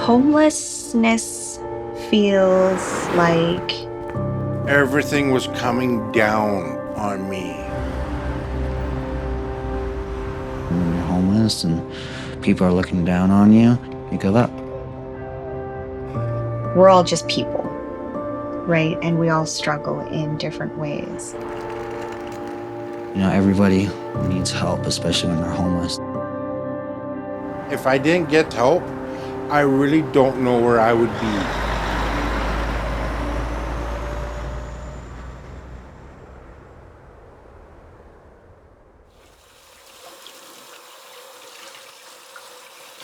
Homelessness feels like everything was coming down on me. When you're homeless and people are looking down on you, you give up. we're all just people, right? And we all struggle in different ways. You know, everybody needs help, especially when they're homeless. If I didn't get help, I really don't know where I would be.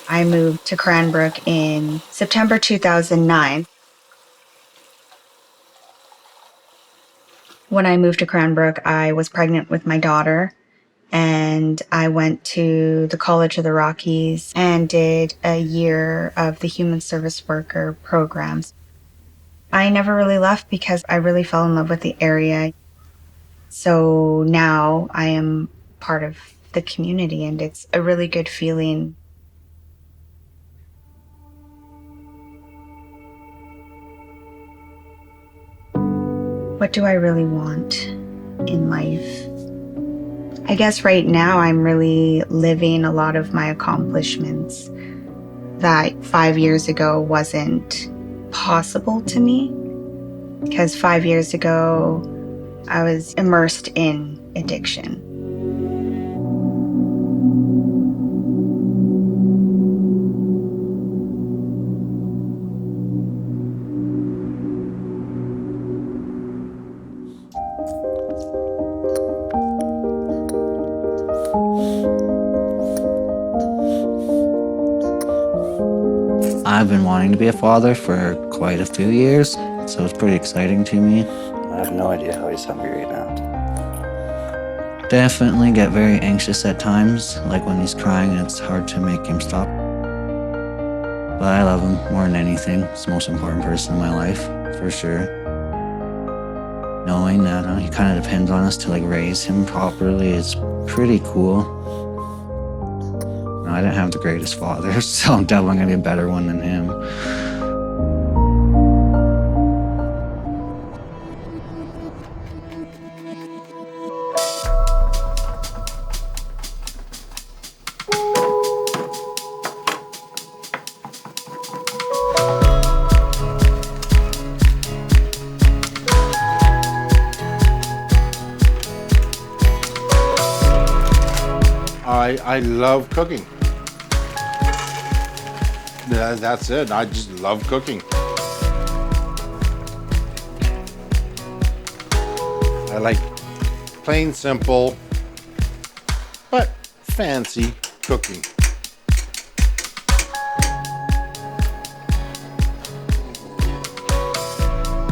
I moved to Cranbrook in September 2009. When I moved to Cranbrook, I was pregnant with my daughter, and I went to the College of the Rockies and did a year of the human service worker programs. I never really left because I really fell in love with the area. So now I am part of the community, and it's a really good feeling. What do I really want in life? I guess right now I'm really living a lot of my accomplishments that 5 years ago wasn't possible to me, because 5 years ago I was immersed in addiction. I've been wanting to be a father for quite a few years, so it's pretty exciting to me. I have no idea how he's hungry right now. Definitely get very anxious at times, like when he's crying, it's hard to make him stop. But I love him more than anything. He's the most important person in my life, for sure. Knowing that he kind of depends on us to raise him properly is pretty cool. I didn't have the greatest father, so I'm definitely gonna be a better one than him. I love cooking. That's it. I just love cooking. I like plain simple, but fancy cooking.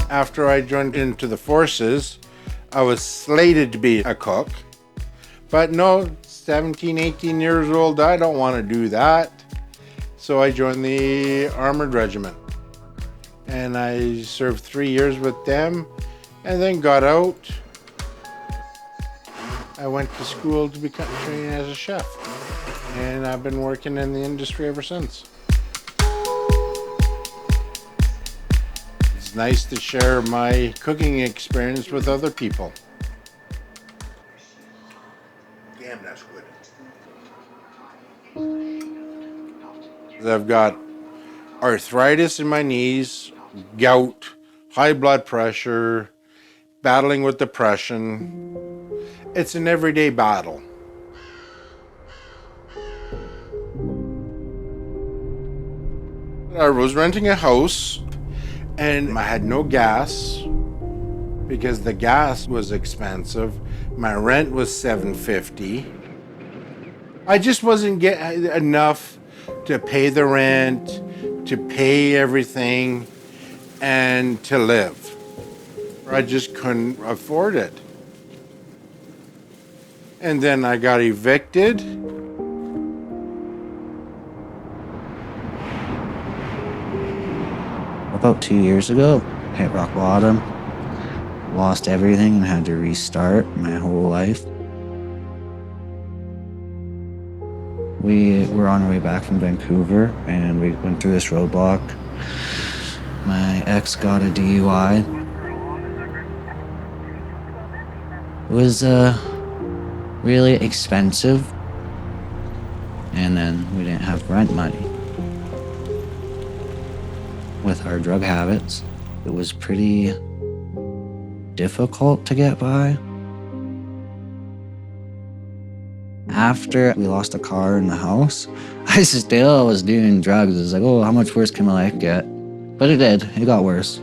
After I joined into the forces, I was slated to be a cook. But no, 17, 18 years old, I don't want to do that. So I joined the Armored Regiment. And I served 3 years with them and then got out. I went to school to become trained as a chef. And I've been working in the industry ever since. It's nice to share my cooking experience with other people. Damn, that's good. I've got arthritis in my knees, gout, high blood pressure, battling with depression. It's an everyday battle. I was renting a house and I had no gas because the gas was expensive. My rent was $7.50. I just wasn't getting enough to pay the rent, to pay everything, and to live. I just couldn't afford it. And then I got evicted. About 2 years ago, hit rock bottom, lost everything and had to restart my whole life. We were on our way back from Vancouver and we went through this roadblock. My ex got a DUI. It was really expensive, and then we didn't have rent money. With our drug habits, it was pretty difficult to get by. After we lost a car and the house, I still was doing drugs. It was like, oh, how much worse can my life get? But it did. It got worse.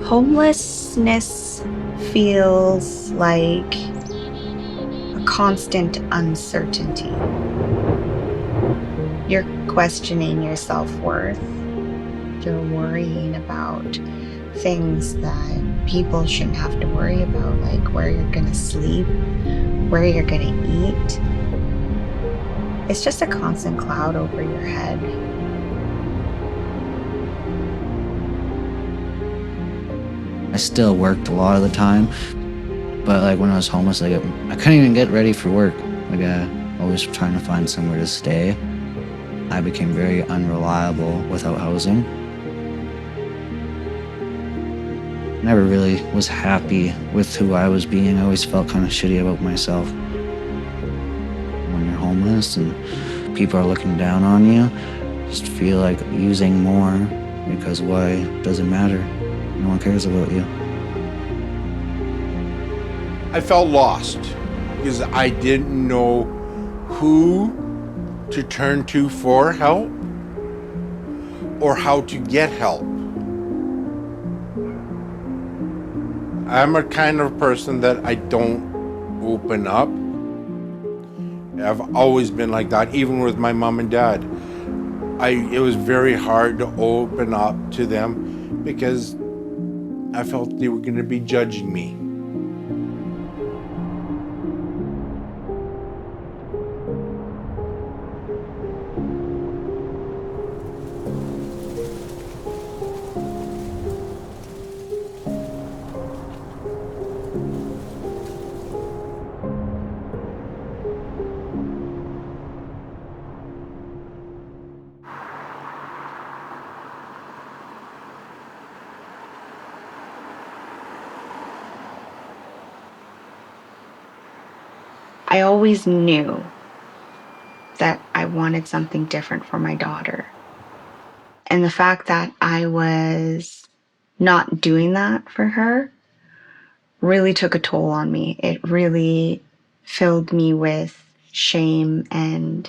Homelessness feels like a constant uncertainty. You're questioning your self-worth. You're worrying about things that people shouldn't have to worry about, like where you're gonna sleep, where you're gonna eat. It's just a constant cloud over your head. I still worked a lot of the time, but like when I was homeless, like I couldn't even get ready for work. Like I always trying to find somewhere to stay. I became very unreliable without housing. Never really was happy with who I was being. I always felt kind of shitty about myself. When you're homeless and people are looking down on you, just feel like using more because why doesn't matter. No one cares about you. I felt lost because I didn't know who to turn to for help or how to get help. I'm a kind of person that I don't open up. I've always been like that, even with my mom and dad. It was very hard to open up to them because I felt they were going to be judging me. I always knew that I wanted something different for my daughter. And the fact that I was not doing that for her really took a toll on me. It really filled me with shame and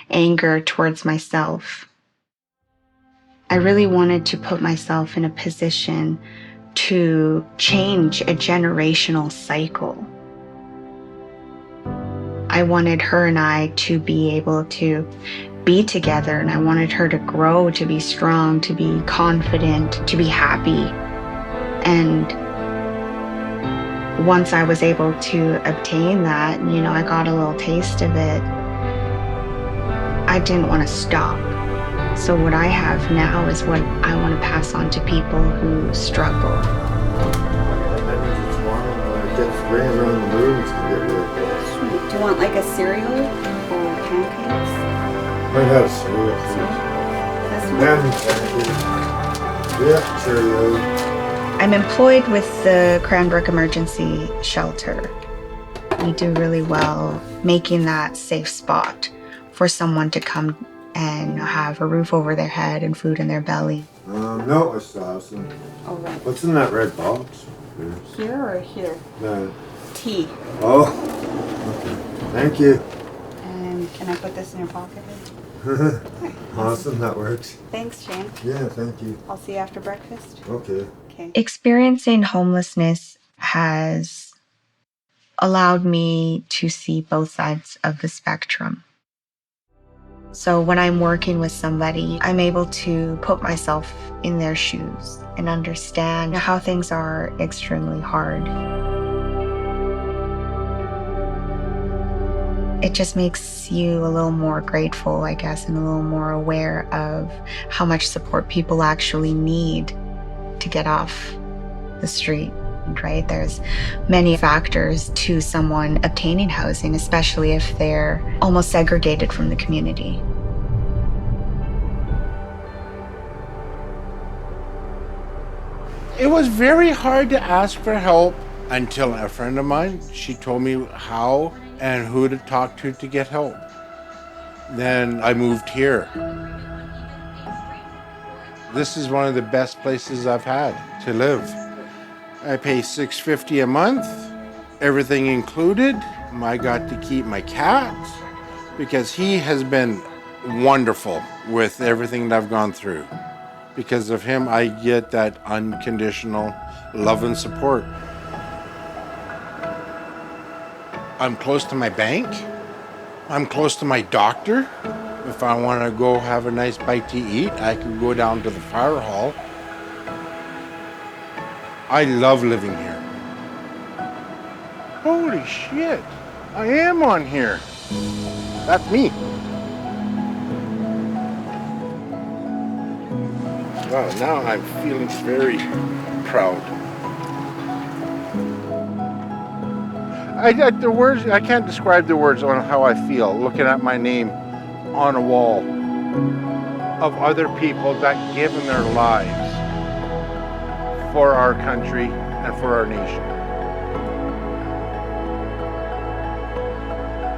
anger towards myself. I really wanted to put myself in a position to change a generational cycle. I wanted her and I to be able to be together, and I wanted her to grow, to be strong, to be confident, to be happy. And once I was able to obtain that, I got a little taste of it, I didn't want to stop. So what I have now is what I want to pass on to people who struggle. That means it's warm and when it gets rain around the moon, it's going to get really cold. Do you want like a cereal or pancakes? Might have cereal. Yeah, Cheerio. I'm employed with the Cranbrook Emergency Shelter. We do really well making that safe spot for someone to come and have a roof over their head and food in their belly. No, I still have some. All right. What's in that red box? Here or here? No. Tea. Oh, okay. Thank you. And can I put this in your pocket? Awesome, that works. Thanks, Shane. Yeah, thank you. I'll see you after breakfast. Okay. Okay. Experiencing homelessness has allowed me to see both sides of the spectrum. So when I'm working with somebody, I'm able to put myself in their shoes and understand how things are extremely hard. It just makes you a little more grateful, I guess, and a little more aware of how much support people actually need to get off the street. right? There's many factors to someone obtaining housing, especially if they're almost segregated from the community. It was very hard to ask for help until a friend of mine, she told me how and who to talk to get help. Then I moved here. This is one of the best places I've had to live. I pay $6.50 a month, everything included. I got to keep my cat because he has been wonderful with everything that I've gone through. Because of him, I get that unconditional love and support. I'm close to my bank. I'm close to my doctor. If I want to go have a nice bite to eat, I can go down to the fire hall. I love living here. Holy shit, I am on here. That's me. Wow, now I'm feeling very proud. The words, I can't describe the words on how I feel looking at my name on a wall of other people that given their lives for our country and for our nation.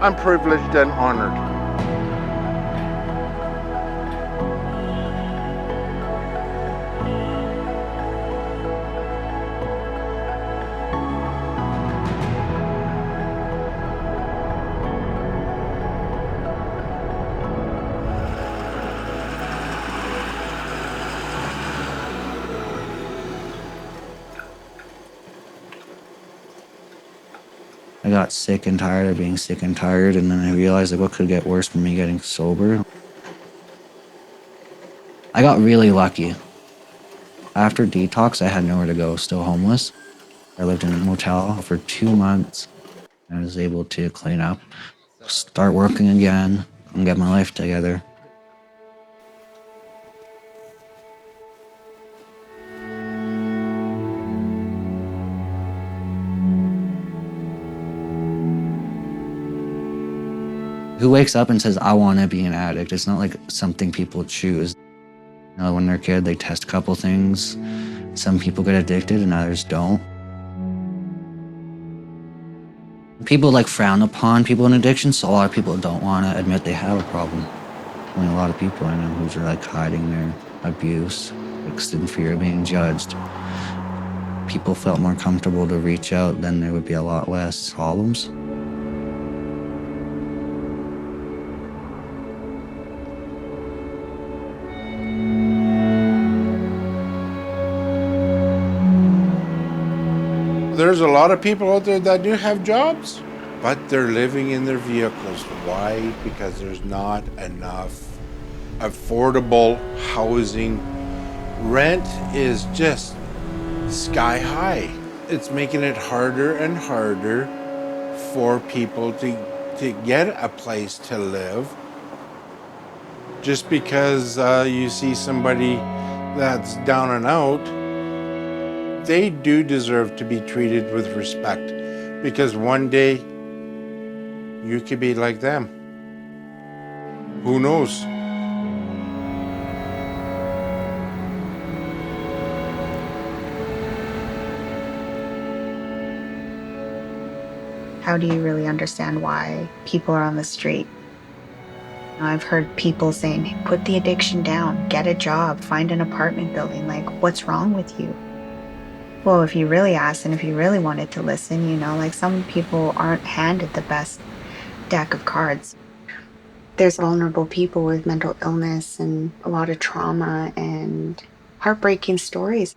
I'm privileged and honored. I got sick and tired of being sick and tired, and then I realized like what could get worse from me getting sober. I got really lucky. After detox, I had nowhere to go, still homeless. I lived in a motel for 2 months. I was able to clean up, start working again, and get my life together. Who wakes up and says, I want to be an addict? It's not like something people choose. You know, when they're a kid, they test a couple things. Some people get addicted and others don't. People like frown upon people in addiction, so a lot of people don't want to admit they have a problem. I mean, a lot of people I know who are like hiding their abuse, like in fear of being judged. People felt more comfortable to reach out, then there would be a lot less problems. There's a lot of people out there that do have jobs, but they're living in their vehicles. Why? Because there's not enough affordable housing. Rent is just sky high. It's making it harder and harder for people to get a place to live. Just because you see somebody that's down and out, they do deserve to be treated with respect, because one day you could be like them. Who knows? How do you really understand why people are on the street? I've heard people saying, put the addiction down, get a job, find an apartment building. Like, what's wrong with you? Well, if you really asked and if you really wanted to listen, you know, like some people aren't handed the best deck of cards. There's vulnerable people with mental illness and a lot of trauma and heartbreaking stories.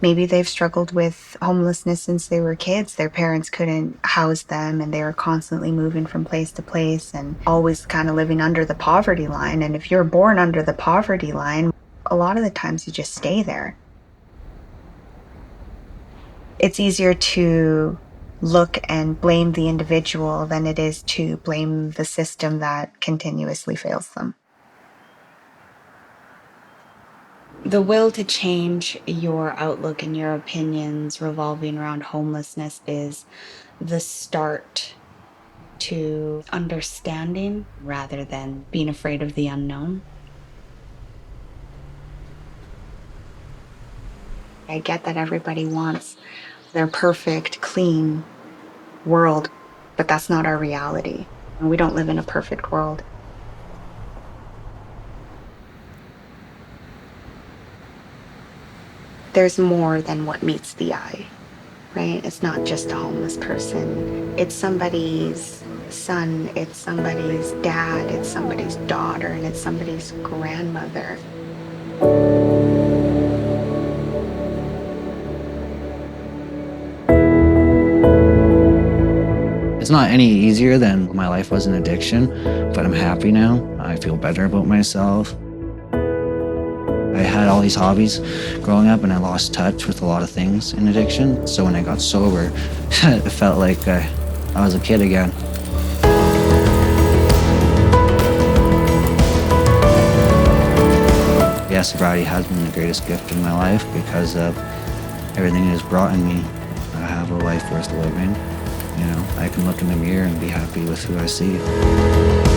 Maybe they've struggled with homelessness since they were kids. Their parents couldn't house them and they were constantly moving from place to place and always kind of living under the poverty line. And if you're born under the poverty line, a lot of the times you just stay there. It's easier to look and blame the individual than it is to blame the system that continuously fails them. The will to change your outlook and your opinions revolving around homelessness is the start to understanding rather than being afraid of the unknown. I get that everybody wants their perfect, clean world, but that's not our reality. And we don't live in a perfect world. There's more than what meets the eye, right? It's not just a homeless person. It's somebody's son, it's somebody's dad, it's somebody's daughter, and it's somebody's grandmother. It's not any easier than my life was in addiction, but I'm happy now. I feel better about myself. I had all these hobbies growing up and I lost touch with a lot of things in addiction. So when I got sober, it felt like I was a kid again. Yeah, sobriety has been the greatest gift in my life because of everything it has brought in me. I have a life worth living. You know, I can look in the mirror and be happy with who I see.